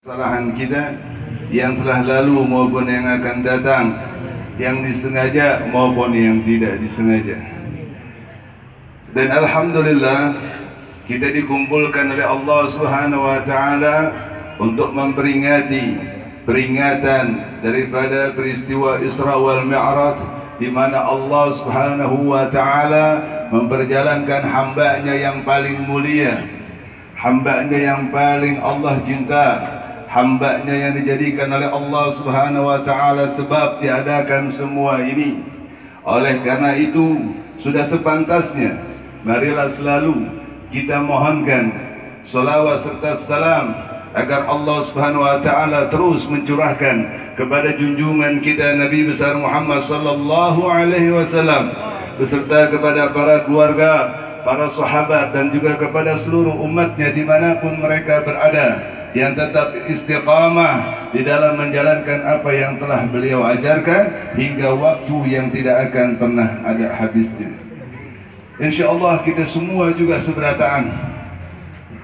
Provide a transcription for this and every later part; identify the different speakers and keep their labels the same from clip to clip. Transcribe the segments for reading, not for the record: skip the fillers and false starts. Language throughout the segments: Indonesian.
Speaker 1: Kesalahan kita yang telah lalu maupun yang akan datang, yang disengaja maupun yang tidak disengaja. Dan alhamdulillah kita dikumpulkan oleh Allah Subhanahu wa taala untuk memperingati peringatan daripada peristiwa Isra wal Mi'raj, di mana Allah Subhanahu wa taala memperjalankan hamba-Nya yang paling mulia, hamba-Nya yang paling Allah cinta, hamba-Nya yang dijadikan oleh Allah Subhanahu wa taala sebab diadakan semua ini. Oleh karena itu, sudah sepantasnya marilah selalu kita mohonkan salawat serta salam agar Allah Subhanahu wa taala terus mencurahkan kepada junjungan kita Nabi besar Muhammad sallallahu alaihi wasallam, beserta kepada para keluarga, para sahabat, dan juga kepada seluruh umatnya dimanapun mereka berada, yang tetap istiqamah di dalam menjalankan apa yang telah beliau ajarkan hingga waktu yang tidak akan pernah ada habisnya. InsyaAllah kita semua juga seberataan,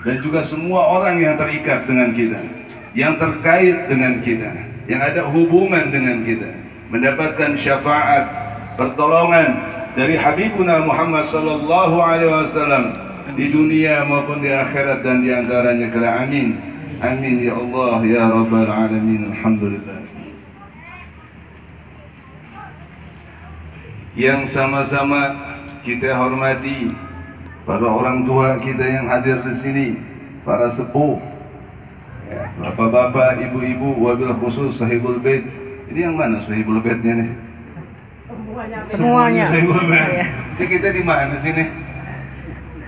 Speaker 1: dan juga semua orang yang terikat dengan kita, yang terkait dengan kita, yang ada hubungan dengan kita, mendapatkan syafaat, pertolongan dari Habibuna Muhammad sallallahu alaihi wasallam di dunia maupun di akhirat dan di antaranya kelak. Amin. Amin ya Allah ya Rabbal Alamin. Alhamdulillah. Yang sama-sama kita hormati para orang tua kita yang hadir di sini, para sepuh, ya, bapak-bapak, ibu-ibu, wabil khusus sahibul bait. Ini yang mana sahibul baitnya nih? Semuanya sahibul bait. Ini kita di mana sini?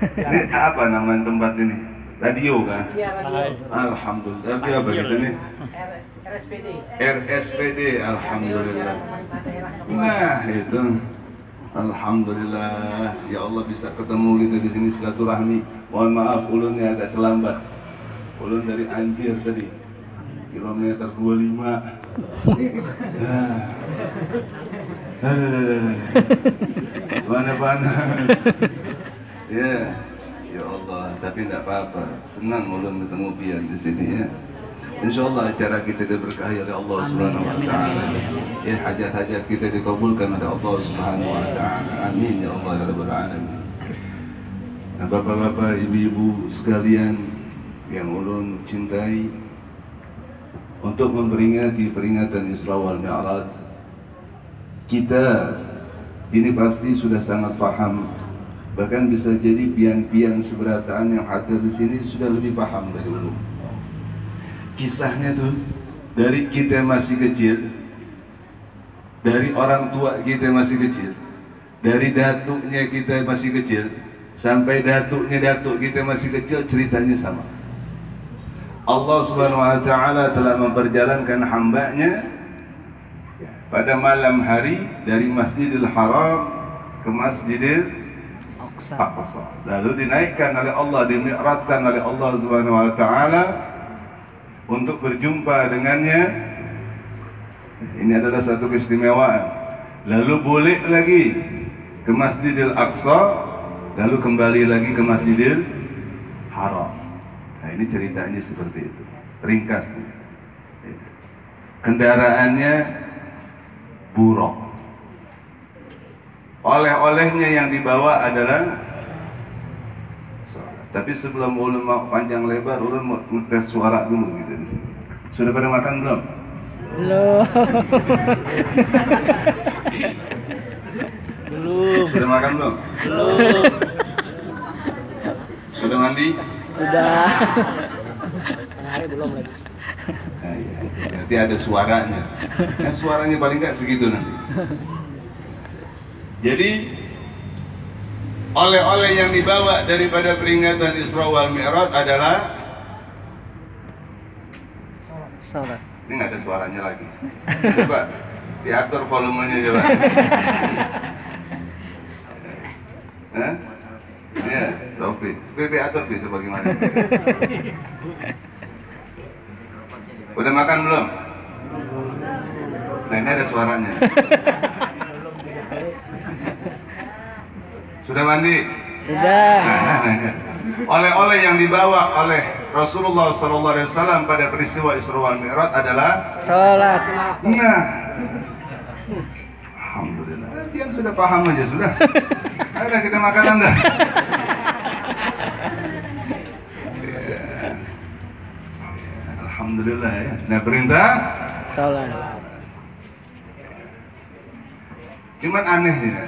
Speaker 1: Ini apa nama tempat ini? Radio kan? Iya, radio. Alhamdulillah. Radio apa kita nih? RSPD. RSPD, alhamdulillah. Nah, itu. Alhamdulillah. Ya Allah bisa ketemu kita di sini silaturahmi. Mohon maaf ulunnya agak terlambat. Ulun dari Anjir tadi. Kilometer 25. Mana panas. Ya. Ya Allah, tapi tidak apa-apa. Senang ulun ketemu pian di sini ya. InsyaAllah acara kita diberkahi oleh Allah Subhanahu wa taala. Ya, hajat-hajat kita dikabulkan oleh Allah Subhanahu wa taala. Amin ya Allah ya Rabbal Alamin. Nah, bapak-bapak, ibu-ibu sekalian yang ulun cintai, untuk memperingati peringatan Isra wal Mi'raj, kita ini pasti sudah sangat faham. Bahkan bisa jadi pian-pian seberataan yang hadir di sini sudah lebih paham dari ulun. Kisahnya tuh dari kita masih kecil, dari orang tua kita masih kecil, dari datuknya kita masih kecil, sampai datuknya datuk kita masih kecil, ceritanya sama. Allah Subhanahu wa taala telah memperjalankan hamba-Nya pada malam hari dari Masjidil Haram ke Masjidil Aqsa, lalu dinaikkan oleh Allah, dimi'rajkan oleh Allah Subhanahu wa taala untuk berjumpa dengannya. Ini adalah satu keistimewaan. Lalu boleh lagi ke Masjidil Aqsa, lalu kembali lagi ke Masjidil Haram. Nah, ini ceritanya seperti itu. Ringkasnya. Kendaraannya buruk. Oleh-olehnya yang dibawa adalah suara. Tapi sebelum ulun mau panjang lebar, ulun mau ngetes suara dulu gitu di sini. Sudah pada makan belum?
Speaker 2: Belum.
Speaker 1: Belum. Sudah makan belum?
Speaker 2: Belum.
Speaker 1: Sudah mandi?
Speaker 2: Sudah. Hari belum lagi.
Speaker 1: Nah, iya. Berarti ada suaranya. Nah, suaranya paling nggak segitu nanti. Jadi oleh-oleh yang dibawa daripada peringatan Isra wal Mi'raj adalah
Speaker 2: salat.
Speaker 1: Ini nggak ada suaranya lagi. Coba diatur volumenya coba. Hah? Ya, Sofi. Pipi atur bisa bagaimana? Udah makan belum? Nah, ini ada suaranya. Sudah mandi?
Speaker 2: Sudah.
Speaker 1: Nah. Oleh-oleh yang dibawa oleh Rasulullah SAW pada peristiwa Isra wal Mi'raj adalah
Speaker 2: Salat.
Speaker 1: nah. Alhamdulillah. Dia sudah paham aja sudah. Ayo kita makan Anda. Ya. Alhamdulillah ya. Nah perintah
Speaker 2: Salat.
Speaker 1: cuman anehnya,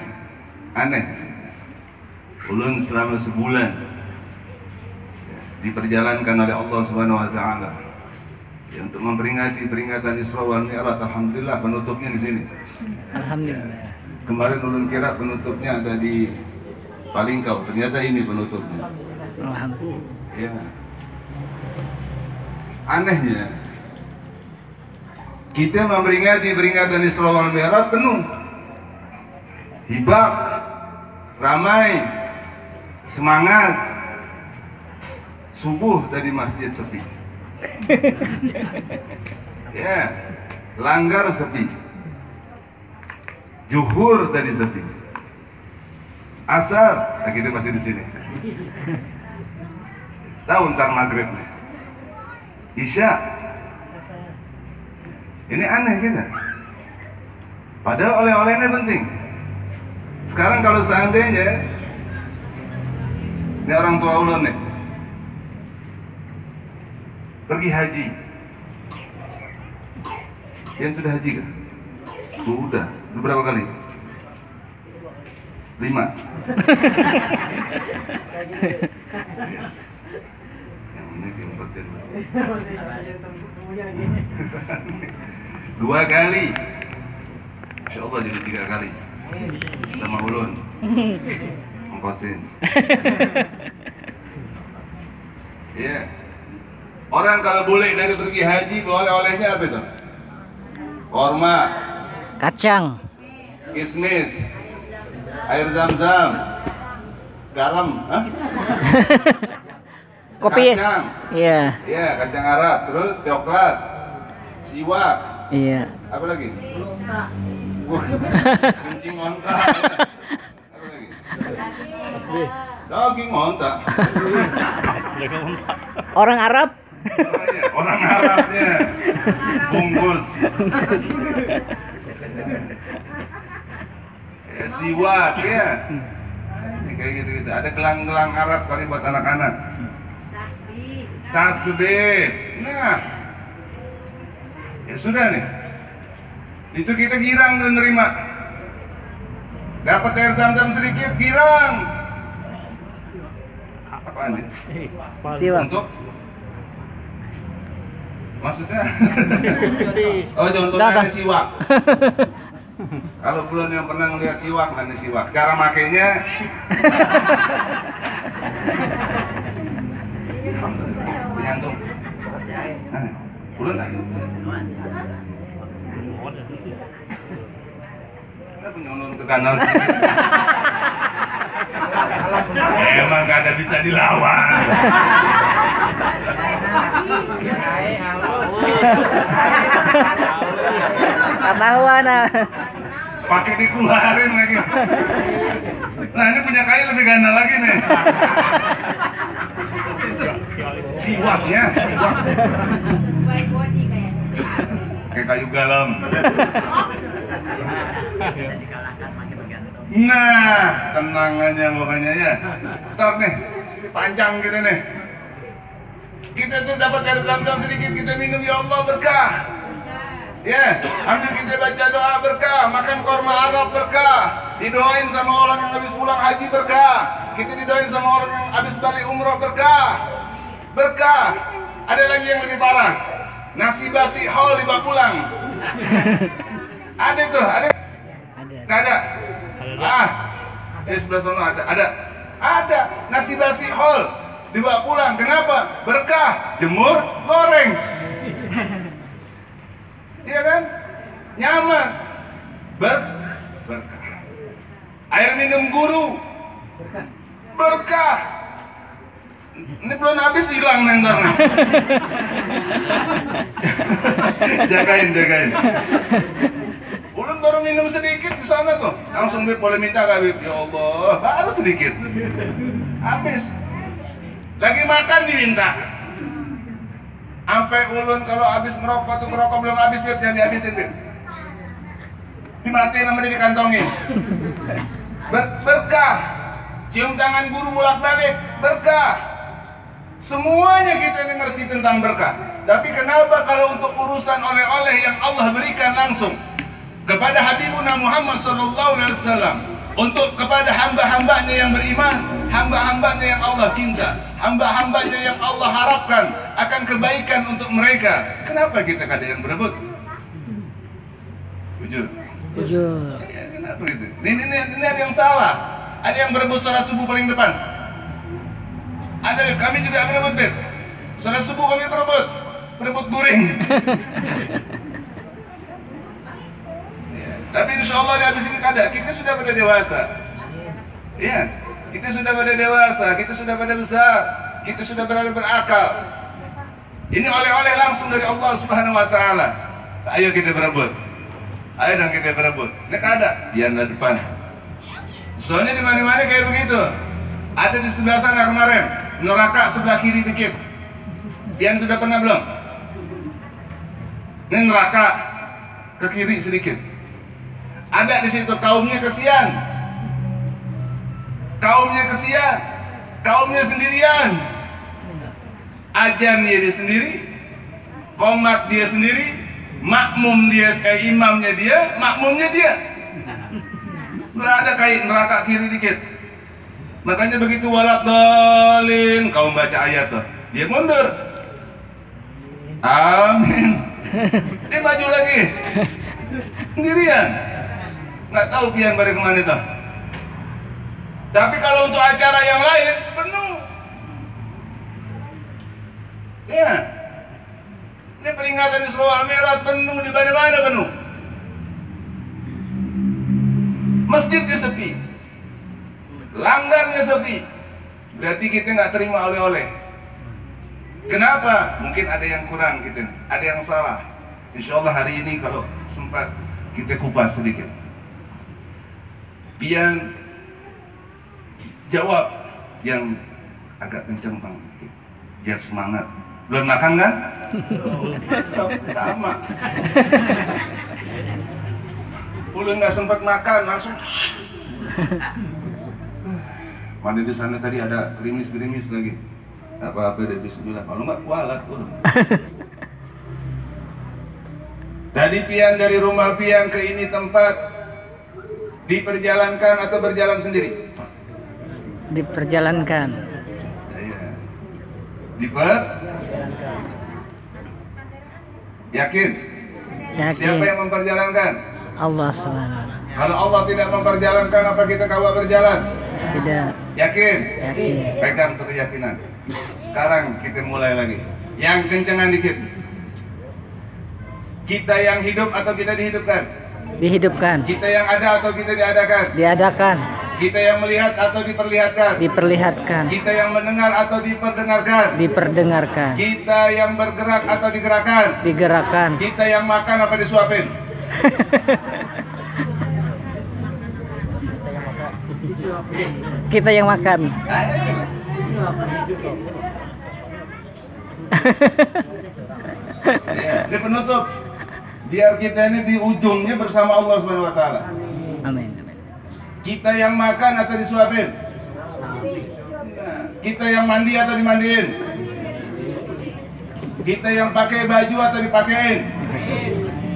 Speaker 1: aneh. Ulun selama sebulan diperjalankan oleh Allah Subhanahu wa taala ya, untuk memperingati peringatan Isra wal Mi'raj. Alhamdulillah penutupnya di sini.
Speaker 2: Alhamdulillah.
Speaker 1: Kemarin ulun kira penutupnya ada di Palingkau, ternyata ini penutupnya.
Speaker 2: Alhamdulillah.
Speaker 1: Ya. Anehnya kita memperingati peringatan Isra wal Mi'raj penuh. Hibak, ramai, semangat. Subuh tadi masjid sepi. Ya, langgar sepi. Zuhur tadi sepi. Asar, nah kita masih di sini. Tahu ntar maghrib nih. Isya. Ini aneh kita. Padahal oleh-olehnya penting. Sekarang kalau seandainya ini orang tua ulun nih pergi haji, yang sudah haji kan? Sudah. Itu berapa kali? 5. Yang ini diumpetin masih. 2 kali. Insya Allah jadi 3 kali. Sama ulun ongkosin. Iya. Orang kalau boleh dari pergi haji bawa oleh-olehnya apa itu? Korma,
Speaker 2: Kacang.
Speaker 1: kismis, air zam-zam, garam,
Speaker 2: Kopi.
Speaker 1: kacang,
Speaker 2: Iya.
Speaker 1: iya kacang Arab, terus coklat, siwak,
Speaker 2: Iya.
Speaker 1: apa lagi? Kencing onta, apa lagi? Daging onta.
Speaker 2: Orang Arab.
Speaker 1: Oh, iya. Orang Arabnya bungkus. Ya, siwak ya. Kayak gitu-gitu. Ada gelang-gelang Arab kali buat anak-anak. Tasbih. Nah. Ya sudah nih. Itu kita girang tuh nerima. Dapat air zam-zam sedikit girang. Apaan nih?
Speaker 2: Siwak.
Speaker 1: Untuk maksudnya? Oh contohnya ada siwak. Kalau belum yang pernah ngeliat siwak, mana siwak? Cara makainya? Penyantung. Belum lagi. Kita punya menurun ke kanan sedikit. Emang gak ada bisa dilawan.
Speaker 2: Ketahuan.
Speaker 1: Pakai dikeluarin lagi. Nah ini punya kayu lebih ganda lagi nih. Siwaknya, siwak. Kayak kayu galam. Nah, tenang aja pokoknya ya. Ntar nih, panjang gitu nih. Kita tuh dapat air zam-zam sedikit, kita minum, ya Allah berkah. Ya, ambil kita baca doa berkah, makan korma Arab berkah, didoain sama orang yang habis pulang haji berkah, kita didoain sama orang yang habis balik umroh berkah, berkah. Ada lagi yang lebih parah, nasi basi hol dibawa pulang. Ada tuh, ada? Nggak ada. Di sebelah sana ada nasi basi hol dibawa pulang. Kenapa? Berkah, jemur, goreng. Iya kan? Nyaman. Berkah. Air minum guru. Berkah. Ini belum habis hilang ntar nih. Jagain. Ulun baru minum sedikit di sana tuh, langsung Bib boleh minta gak Bib? Ya Allah, baru sedikit. Habis. Lagi makan diminta. Sampai ulun kalau habis ngerokok tuh ngerokok belum habis, Beb, jangan dihabisin, Beb. Dimatiin namanya dikantongin. Berkah. Cium tangan guru bolak-balik, berkah. Semuanya kita ini ngerti tentang berkah. Tapi kenapa kalau untuk urusan oleh-oleh yang Allah berikan langsung kepada Habibuna Muhammad SAW, untuk kepada hamba-hambanya yang beriman, hamba-hambanya yang Allah cinta, hamba-hambanya yang Allah harapkan akan kebaikan untuk mereka, kenapa kita ada yang berebut? Jujur.
Speaker 2: Jujur.
Speaker 1: Ya, kenapa gitu? Ini ada yang salah. Ada yang berebut sholat subuh paling depan. Ada, kami juga berebut, Beb. Sholat subuh kami berebut guring. Ya, tapi insya Allah di habis ini kada. Kita sudah pada dewasa. Ya, kita sudah pada dewasa. Kita sudah pada besar. Kita sudah berada berakal. Ini oleh-oleh langsung dari Allah Subhanahu Wa Taala. Ayo kita berebut. Ayo dong kita berebut. Ini kada. Biarlah depan. Soalnya di mana-mana kayak begitu. Ada di sebelah sana kemarin, neraka sebelah kiri dikit. Pian sudah pernah belum? Ini neraka ke kiri sedikit. Ada di situ kaumnya kesian. Kaumnya sendirian. Ajan dia sendiri, qomat dia sendiri, makmum dia, imamnya dia, makmumnya dia. Nggak ada kayak neraka kiri dikit. Makanya begitu walad dolin, kaum baca ayat tuh, dia mundur. Amin. Dia maju lagi. Sendirian. Nggak tahu pian balik kemana itu. Tapi kalau untuk acara yang lain penuh. Ya. Ini peringatan Isra Mi'raj penuh, di mana-mana penuh. Masjidnya sepi, langgarnya sepi, berarti kita nggak terima oleh-oleh. Kenapa? Mungkin ada yang kurang kita, ada yang salah. Insya Allah hari ini kalau sempat kita kupas sedikit. Pian jawab yang agak kenceng bang, biar semangat. Belum makan kan? Sama. Ulun nggak sempat makan, langsung mana di sana tadi ada gerimis lagi. Apa-apa dari bismillah. Kalau nggak kualat ulun. Tadi pian dari rumah pian ke ini tempat diperjalankan atau berjalan sendiri?
Speaker 2: Diperjalankan.
Speaker 1: Ya. Yakin? Siapa yang memperjalankan?
Speaker 2: Allah SWT.
Speaker 1: Kalau Allah tidak memperjalankan, apa kita kawal berjalan?
Speaker 2: Tidak.
Speaker 1: Yakin?
Speaker 2: Yakin.
Speaker 1: Pegang tuh keyakinan. Sekarang kita mulai lagi. Yang kencengan dikit. Kita yang hidup atau kita dihidupkan?
Speaker 2: Dihidupkan.
Speaker 1: Kita yang ada atau kita diadakan?
Speaker 2: Diadakan.
Speaker 1: Kita yang melihat atau diperlihatkan?
Speaker 2: Diperlihatkan.
Speaker 1: Kita yang mendengar atau diperdengarkan?
Speaker 2: Diperdengarkan.
Speaker 1: Kita yang bergerak atau digerakkan?
Speaker 2: Digerakkan.
Speaker 1: Kita yang makan apa disuapin?
Speaker 2: Kita yang makan.
Speaker 1: Ya, ini penutup. Biar kita ini di ujungnya bersama Allah Subhanahu Wa Taala.
Speaker 2: Amin. Amin.
Speaker 1: Kita yang makan atau disuapin? Kita yang mandi atau dimandiin? Kita yang pakai baju atau dipakein?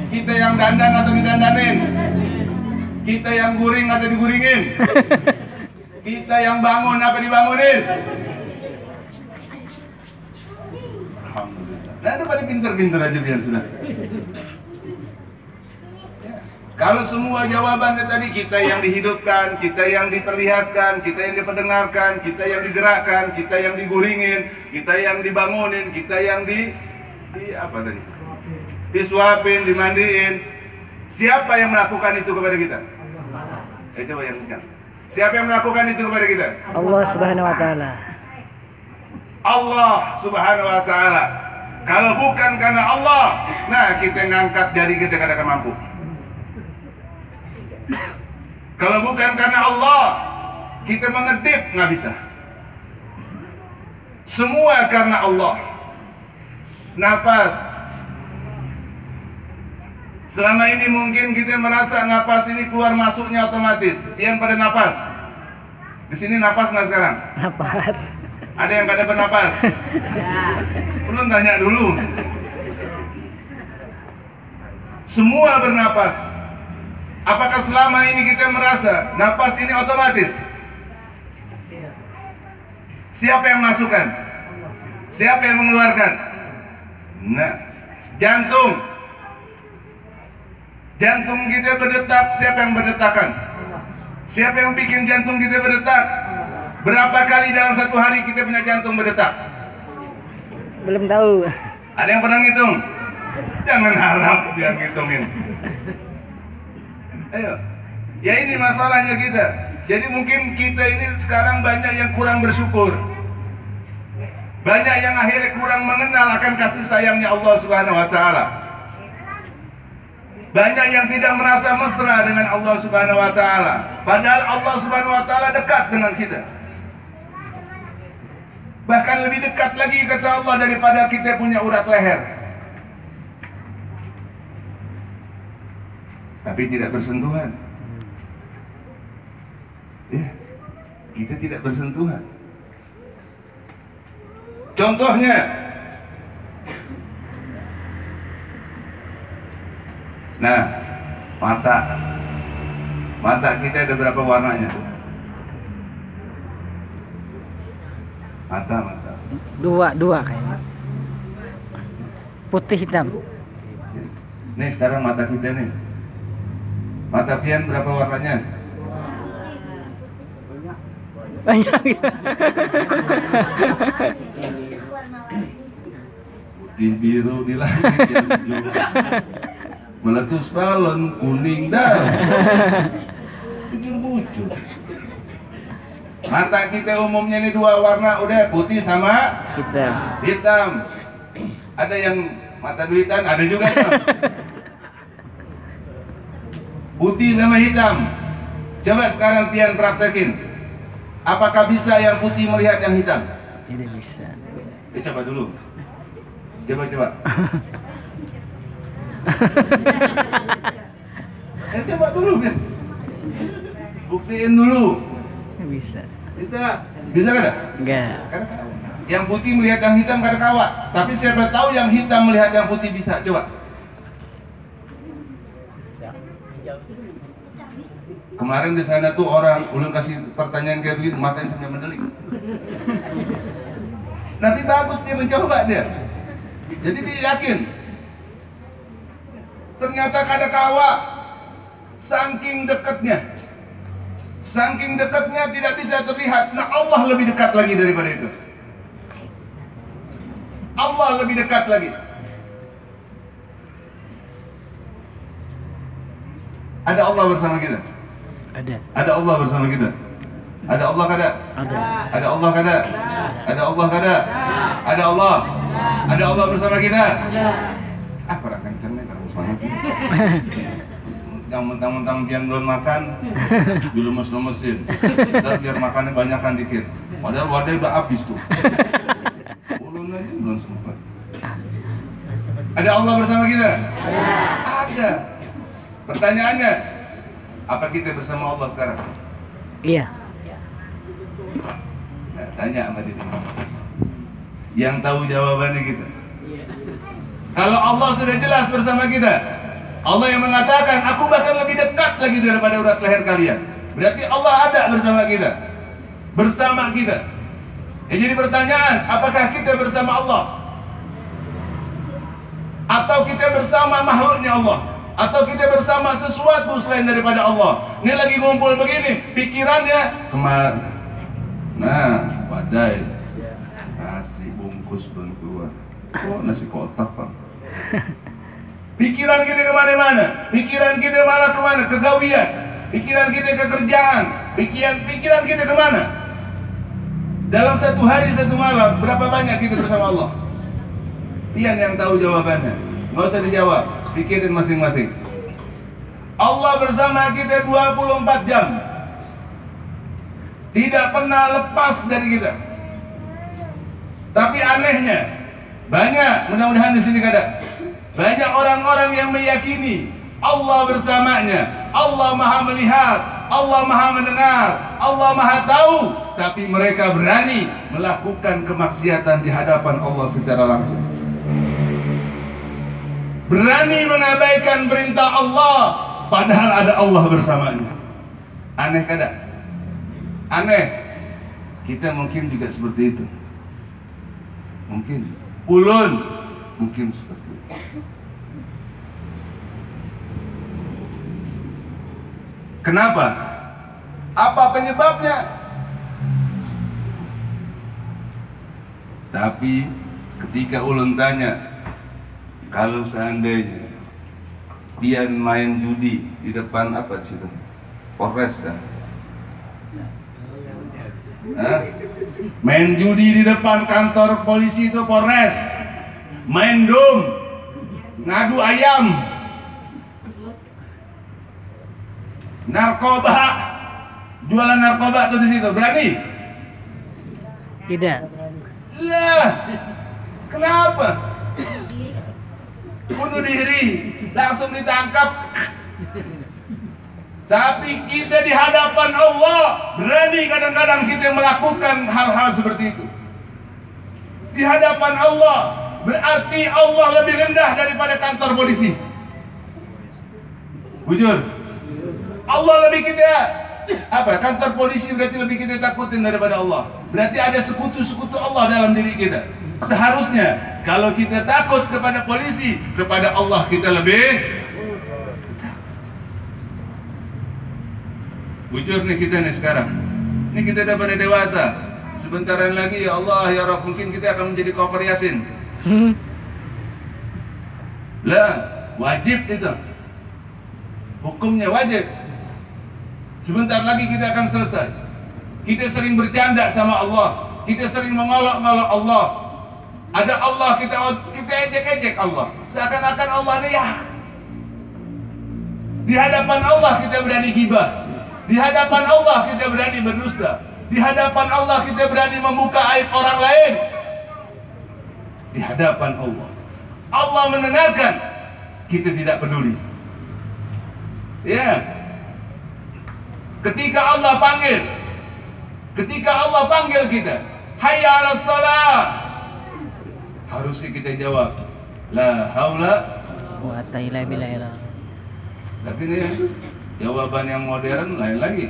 Speaker 1: Kita yang dandan atau didandanin? Kita yang guring atau diguringin? Kita yang bangun apa dibangunin? Alhamdulillah. Nah, ada pada pinter-pinter aja biar sudah. Ya. Kalau semua jawabannya tadi, kita yang dihidupkan, kita yang diperlihatkan, kita yang diperdengarkan, kita yang digerakkan, kita yang diguringin, kita yang dibangunin, kita yang di apa tadi? Disuapin, dimandiin. Siapa yang melakukan itu kepada kita? Coba yang ingat. Siapa yang melakukan itu kepada kita?
Speaker 2: Allah Subhanahu Wa Taala.
Speaker 1: Allah Subhanahu Wa Taala. Kalau bukan karena Allah, nah kita ngangkat jari kita kada akan mampu. Kalau bukan karena Allah, kita mengedip nggak bisa. Semua karena Allah. Napas. Selama ini mungkin kita merasa napas ini keluar masuknya otomatis. Pian pada napas. Di sini napas nggak sekarang?
Speaker 2: Napas.
Speaker 1: Ada yang kada bernapas? Belum tanya dulu. Semua bernapas. Apakah selama ini kita merasa napas ini otomatis? Siapa yang masukkan? Siapa yang mengeluarkan? Nah, jantung. Jantung kita berdetak, siapa yang berdetakkan? Siapa yang bikin jantung kita berdetak? Berapa kali dalam satu hari kita punya jantung berdetak?
Speaker 2: Belum tahu.
Speaker 1: Ada yang pernah ngitung? Jangan harap dia ngitungin. Ayo. Ya ini masalahnya kita. Jadi mungkin kita ini sekarang banyak yang kurang bersyukur. Banyak yang akhirnya kurang mengenal akan kasih sayangnya Allah Subhanahu wa taala. Banyak yang tidak merasa mesra dengan Allah Subhanahu wa taala. Padahal Allah Subhanahu wa taala dekat dengan kita. Bahkan lebih dekat lagi kata Allah daripada kita punya urat leher. Tapi tidak bersentuhan. Ya, kita tidak bersentuhan. Contohnya, nah, mata kita ada berapa warnanya? Mata.
Speaker 2: Dua kayaknya. Putih hitam.
Speaker 1: Nih sekarang mata kita nih. Mata pian berapa warnanya?
Speaker 2: Banyak.
Speaker 1: Putih, biru, di langit, hijau. Meletus balon, kuning dan bujur-bujur. Mata kita umumnya ini dua warna, udah putih sama hitam. Ada yang mata duitan, ada juga hitam. Putih sama hitam. Coba sekarang pian praktekin. Apakah bisa yang putih melihat yang hitam?
Speaker 2: Tidak bisa.
Speaker 1: Coba dulu. Coba. Coba dulu kan. Buktiin dulu.
Speaker 2: Bisa.
Speaker 1: Bisa kada?
Speaker 2: Enggak.
Speaker 1: Yang putih melihat yang hitam kada kawa. Tapi siapa tahu yang hitam melihat yang putih bisa. Coba. Kemarin di sana tuh orang ulun kasih pertanyaan kayak begini, matanya sampai mendelik. Nanti bagus dia mencoba dia. Jadi dia yakin. Ternyata kada kawa. Saking dekatnya tidak bisa terlihat. Nah Allah lebih dekat lagi daripada itu. Allah lebih dekat lagi. Ada Allah bersama kita. Ada Allah bersama kita. Ada Allah kada? Ada Allah kada? Ada Allah kada? Ada Allah. Ada Allah bersama kita. Kurang kenceng nih, kurang semangat. Yang mentang-mentang pian belum makan, dulu lemes-lemesin. Ntar biar makannya banyakan dikit. Padahal wadah udah habis tuh. Ulun aja belum sempat. Ada Allah bersama kita? Ada. Pertanyaannya, apa kita bersama Allah sekarang?
Speaker 2: Iya.
Speaker 1: Nah, tanya sama dia. Yang tahu jawabannya kita. Kalau Allah sudah jelas bersama kita, Allah yang mengatakan, aku bahkan lebih dekat lagi daripada urat leher kalian. Berarti Allah ada bersama kita. Bersama kita. Jadi pertanyaan, apakah kita bersama Allah? Atau kita bersama makhluknya Allah? Atau kita bersama sesuatu selain daripada Allah? Ini lagi ngumpul begini, pikirannya kemana? Nah, wadai. Nasi bungkus belum keluar. Oh, nasi kotak, Pak. Pikiran kita kemana-mana. Pikiran kita malah kemana? Kegawian. Pikiran kita ke kerjaan. Pikiran kita kemana? Dalam satu hari, satu malam, berapa banyak kita bersama Allah? Pian yang tahu jawabannya. Nggak usah dijawab. Pikirin masing-masing. Allah bersama kita 24 jam. Tidak pernah lepas dari kita. Tapi anehnya, Banyak, mudah-mudahan di sini kada. Banyak orang-orang yang meyakini Allah bersamanya, Allah Maha melihat, Allah Maha mendengar, Allah Maha tahu, tapi mereka berani melakukan kemaksiatan di hadapan Allah secara langsung. Berani mengabaikan perintah Allah, padahal ada Allah bersamanya. Aneh kada? Aneh. Kita mungkin juga seperti itu. Mungkin. Ulun mungkin seperti itu. Kenapa? Apa penyebabnya? Tapi ketika ulun tanya, kalau seandainya dia main judi di depan apa di situ? Polres kan? Hah? Main judi di depan kantor polisi itu Polres. Main dom, ngadu ayam, narkoba, jualan narkoba tuh di situ, berani?
Speaker 2: Tidak.
Speaker 1: Lah, kenapa? Bunuh diri, langsung ditangkap. Tapi kita di hadapan Allah berani kadang-kadang kita melakukan hal-hal seperti itu. Di hadapan Allah berarti Allah lebih rendah daripada kantor polisi. Bujur. Allah lebih kita apa? Kantor polisi berarti lebih kita takutin daripada Allah. Berarti ada sekutu-sekutu Allah dalam diri kita. Seharusnya kalau kita takut kepada polisi, kepada Allah kita lebih. Bujur nih kita nih sekarang. Ini kita udah pada dewasa. Sebentaran lagi ya Allah ya Rabb mungkin kita akan menjadi cover Yasin. Lah, wajib itu. Hukumnya wajib. Sebentar lagi kita akan selesai. Kita sering bercanda sama Allah. Kita sering mengolok-ngolok Allah. Ada Allah kita ejek-ejek Allah. Seakan-akan Allah ini ya. Di hadapan Allah kita berani gibah. Di hadapan Allah kita berani berdusta. Di hadapan Allah kita berani membuka aib orang lain. Di hadapan Allah. Allah mendengarkan, kita tidak peduli. Ya. Ketika Allah panggil kita, hayya 'alas shalah. Harusnya kita jawab, la haula
Speaker 2: Wa ta'ala billah.
Speaker 1: Tapi ini jawaban yang modern lain lagi.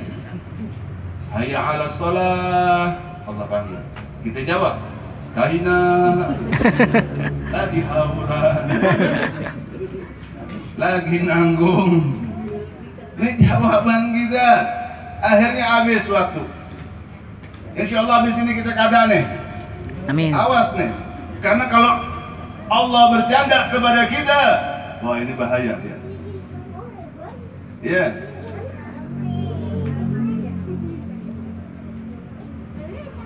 Speaker 1: Hayya 'alas shalah. Allah panggil. Kita jawab, kaina lagi hauran. Lagi nanggung. Ini jawaban kita. Akhirnya habis waktu. Insyaallah habis ini kita kada nih.
Speaker 2: Amin.
Speaker 1: Awas nih. Karena kalau Allah bercanda kepada kita, wah ini bahaya ya. Ya.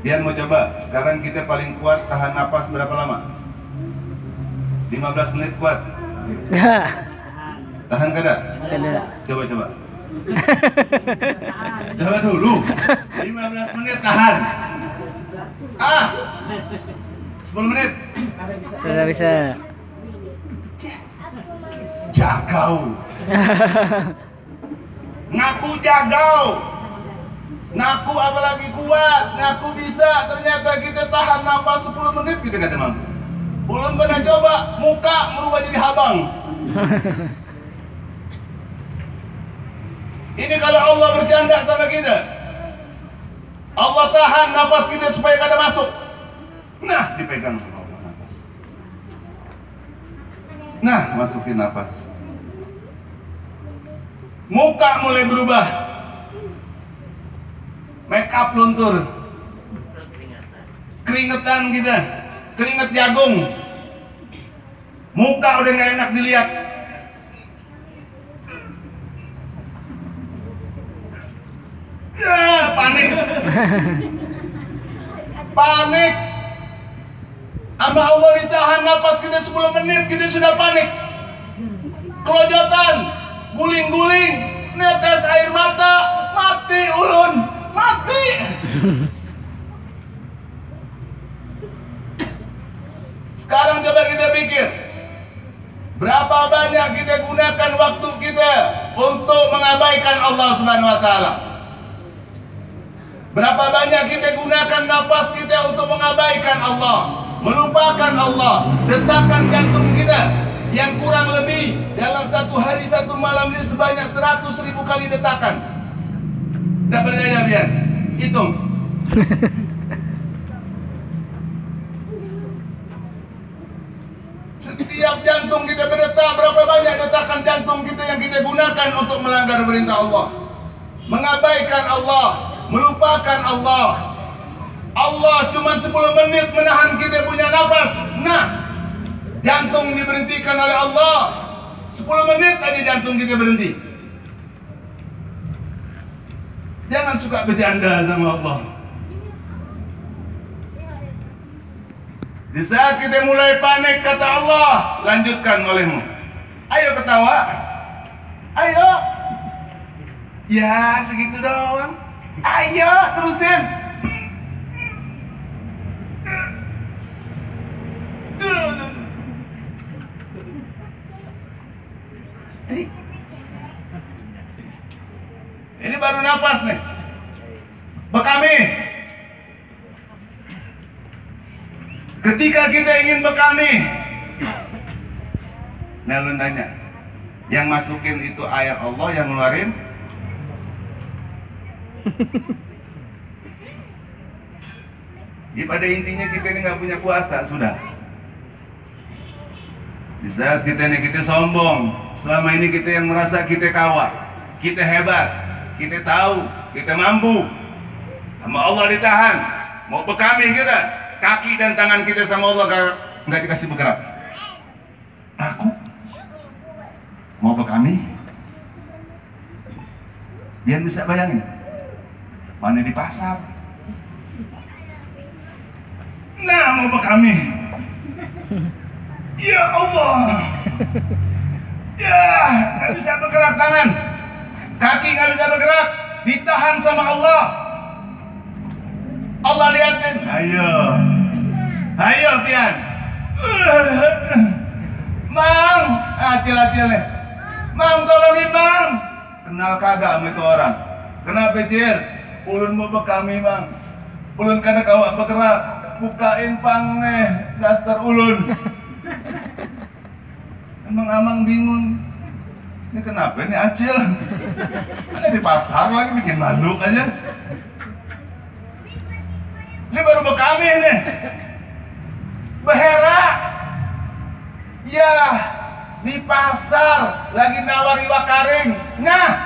Speaker 1: Biar mau coba, sekarang kita paling kuat tahan napas berapa lama? 15 menit kuat. Tahan kada?
Speaker 2: Kada.
Speaker 1: Coba. Coba dulu. 15 menit tahan. 10 menit.
Speaker 2: Tidak bisa.
Speaker 1: Jagau. Ngaku jagau. Ngaku apalagi kuat, ngaku bisa, ternyata kita tahan nafas 10 menit kita kata mampu. Belum pernah coba, muka merubah jadi habang. Ini kalau Allah bercanda sama kita, Allah tahan nafas kita supaya kada masuk. Nah, dipegang sama Allah nafas. Nah, masukin nafas. Muka mulai berubah. Make up luntur. Keringetan kita. Keringet jagung. Muka udah gak enak dilihat. Ya, panik. Panik. Sama Allah ditahan napas kita 10 menit, kita sudah panik. Kelojotan, guling-guling, netes air mata, mati ulun, mati. Sekarang coba kita pikir, berapa banyak kita gunakan waktu kita untuk mengabaikan Allah Subhanahu wa taala? Berapa banyak kita gunakan nafas kita untuk mengabaikan Allah, melupakan Allah? Detakan jantung kita yang kurang lebih dalam satu hari satu malam ini sebanyak 100.000 kali detakan. Tidak berdaya biar hitung. Setiap jantung kita berdetak, berapa banyak detakan jantung kita yang kita gunakan untuk melanggar perintah Allah, mengabaikan Allah, melupakan Allah. Allah cuma 10 menit menahan kita punya nafas. Nah, jantung diberhentikan oleh Allah. 10 menit aja jantung kita berhenti. Jangan suka bercanda sama Allah. Di saat kita mulai panik, kata Allah, lanjutkan olehmu. Ayo ketawa. Ayo. Ya segitu doang. Ayo terusin. Ini baru napas nih. Bekami. Ketika kita ingin bekami, nah lu tanya, yang masukin itu ayat Allah, yang ngeluarin ya pada intinya kita ini nggak punya kuasa sudah. Di saat kita ini kita sombong, selama ini kita yang merasa kita kawat, kita hebat, kita tahu, kita mampu, sama Allah ditahan, mau bekami kita. Kaki dan tangan kita sama Allah nggak dikasih bergerak. Aku mau bekami, biar bisa bayangin, mana di pasar. Nah mau bekami, ya Allah, ya nggak bisa bergerak tangan, kaki nggak bisa bergerak, ditahan sama Allah. Allah liatin, ayo pian, Mang, acil-acil nih, Mang tolongin Mang, kenal kagak sama itu orang, kenapa Cir? Ulun mau bekami Mang, ulun karena kawak bergerak, bukain pang nih, daster ulun. Emang amang bingung, ini kenapa ini acil? Ada di pasar lagi bikin malu aja. Ini baru bekami nih, beherak, ya di pasar lagi nawar iwak karing, nah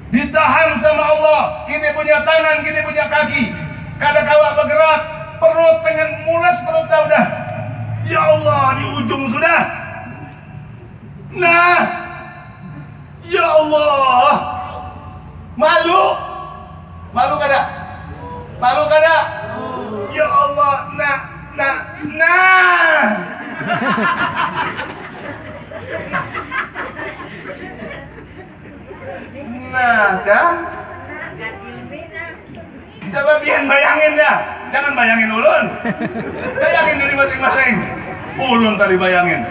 Speaker 1: ditahan sama Allah, kini punya tangan, kini punya kaki, kadang kawak bergerak, perut pengen mules perutnya udah, ya Allah di ujung sudah, nah ya Allah, malu kada? Malu kada? Ya Allah, nah. Nah kan? Coba biar bayangin dah, jangan bayangin ulun. Bayangin diri masing-masing. Ulun tadi bayangin.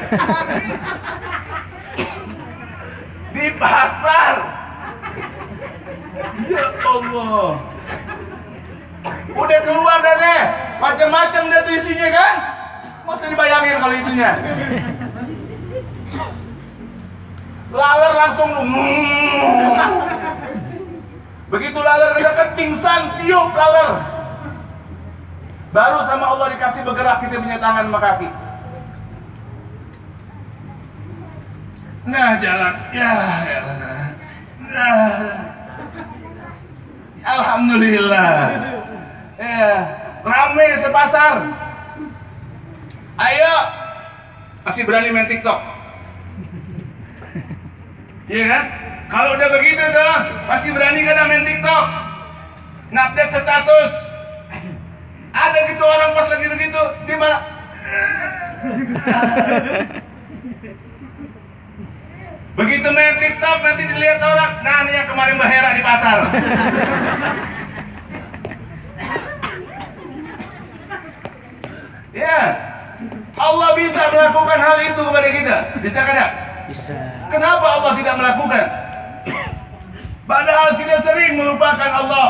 Speaker 1: Di pasar. Ya Allah. Udah keluar dah deh, macam-macam dah tuh isinya kan? Masa dibayangin kalau itunya. Laler langsung begitu laler dekat pingsan, siup laler. Baru sama Allah dikasih bergerak kita punya tangan sama kaki. Nah jalan, ya. Alhamdulillah. Ya, rame sepasar. Ayo, masih berani main TikTok? Iya kan? Kalau udah begitu tuh, masih berani kan main TikTok? Ngupdate status. Ada gitu orang pas lagi begitu, di mana? Begitu main TikTok nanti dilihat orang, nah ini yang kemarin beherak di pasar. Ya, Allah bisa melakukan hal itu kepada kita. Bisa tidak?
Speaker 2: Bisa.
Speaker 1: Kenapa Allah tidak melakukan? Padahal kita sering melupakan Allah.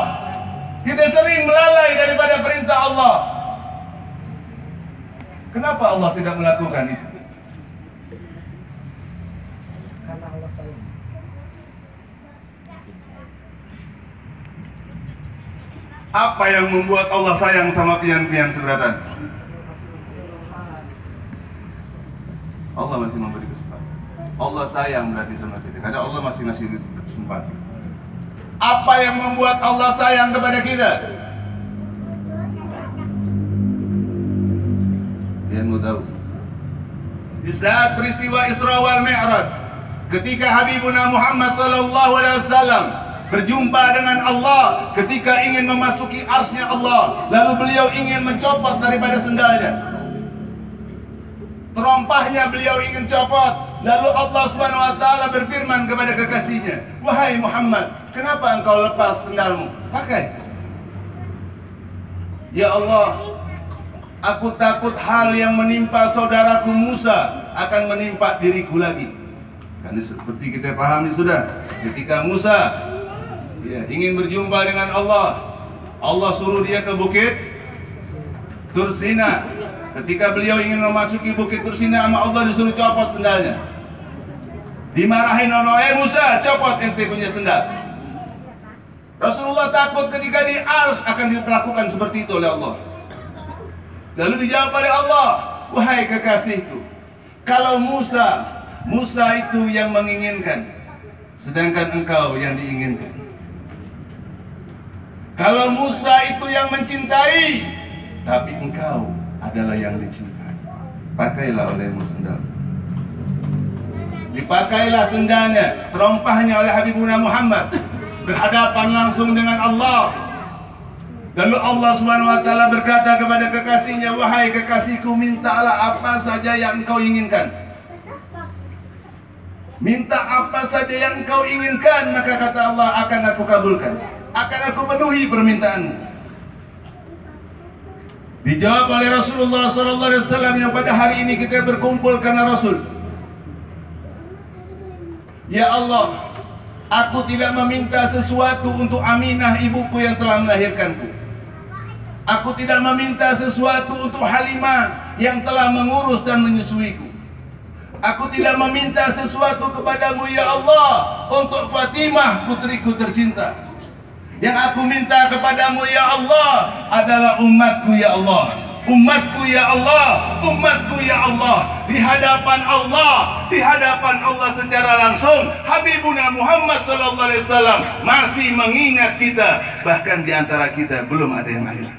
Speaker 1: Kita sering melalai daripada perintah Allah. Kenapa Allah tidak melakukan itu?
Speaker 3: Karena Allah sayang.
Speaker 1: Apa yang membuat Allah sayang sama pian-pian seberatan? Allah masih memberi kesempatan. Allah sayang berarti sama kita. Karena Allah masih ngasih kesempatan. Apa yang membuat Allah sayang kepada kita? Yang mau tahu? Di saat peristiwa Isra wal Mi'raj, ketika Habibuna Muhammad sallallahu alaihi wasallam berjumpa dengan Allah, ketika ingin memasuki arsy-Nya Allah, lalu beliau ingin mencopot daripada sendalnya. Terompahnya beliau ingin copot. Lalu Allah Subhanahu wa taala berfirman kepada kekasihnya, "Wahai Muhammad, kenapa engkau lepas sendalmu? Pakai." "Ya Allah, aku takut hal yang menimpa saudaraku Musa akan menimpa diriku lagi." Karena seperti kita pahami sudah, ketika Musa ingin berjumpa dengan Allah, Allah suruh dia ke bukit Tursina. Ketika beliau ingin memasuki bukit Tursina, sama Allah disuruh copot sendalnya. Dimarahin orang, Musa, copot ente punya sendal. Rasulullah takut ketika di ars akan diperlakukan seperti itu oleh Allah. Lalu dijawab oleh Allah, "Wahai kekasihku, kalau Musa itu yang menginginkan, sedangkan engkau yang diinginkan. Kalau Musa itu yang mencintai, tapi engkau adalah yang dicintai. Pakailah olehmu sendal." Dipakailah sendalnya, terompahnya oleh Habibuna Muhammad, berhadapan langsung dengan Allah. Lalu Allah Subhanahu wa taala berkata kepada kekasihnya, "Wahai kekasihku, mintalah apa saja yang engkau inginkan. Minta apa saja yang engkau inginkan, maka kata Allah, akan aku kabulkan. Akan aku penuhi permintaanmu." Dijawab oleh Rasulullah SAW yang pada hari ini kita berkumpul karena Rasul. "Ya Allah, aku tidak meminta sesuatu untuk Aminah ibuku yang telah melahirkanku. Aku tidak meminta sesuatu untuk Halimah yang telah mengurus dan menyusuiku. Aku tidak meminta sesuatu kepadamu ya Allah untuk Fatimah putriku tercinta. Yang aku minta kepadamu ya Allah adalah umatku ya Allah. Umatku ya Allah, umatku ya Allah." Di hadapan Allah secara langsung Habibuna Muhammad sallallahu alaihi wasallam masih mengingat kita, bahkan di antara kita belum ada yang lahir.